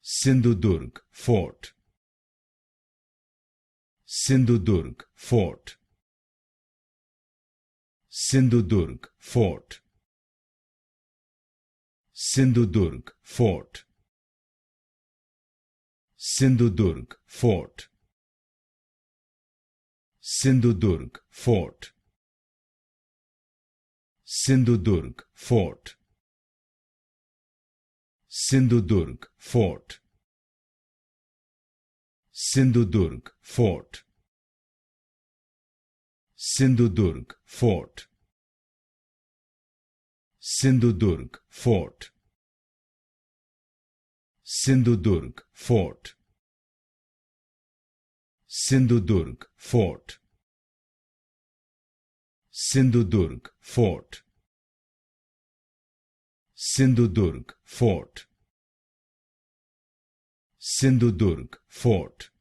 Sindhudurg Fort. Sindhudurg Fort. Sindhudurg Fort. Sindhudurg Fort. Sindhudurg Fort. Sindhudurg Fort. Sindhudurg Fort. Sindhudurg Fort. Sindhudurg Fort. Sindhudurg Fort. Sindhudurg Fort. Sindhudurg Fort. Sindhudurg Fort. Sindhudurg Fort. Sindhudurg Fort. Sindhudurg Fort.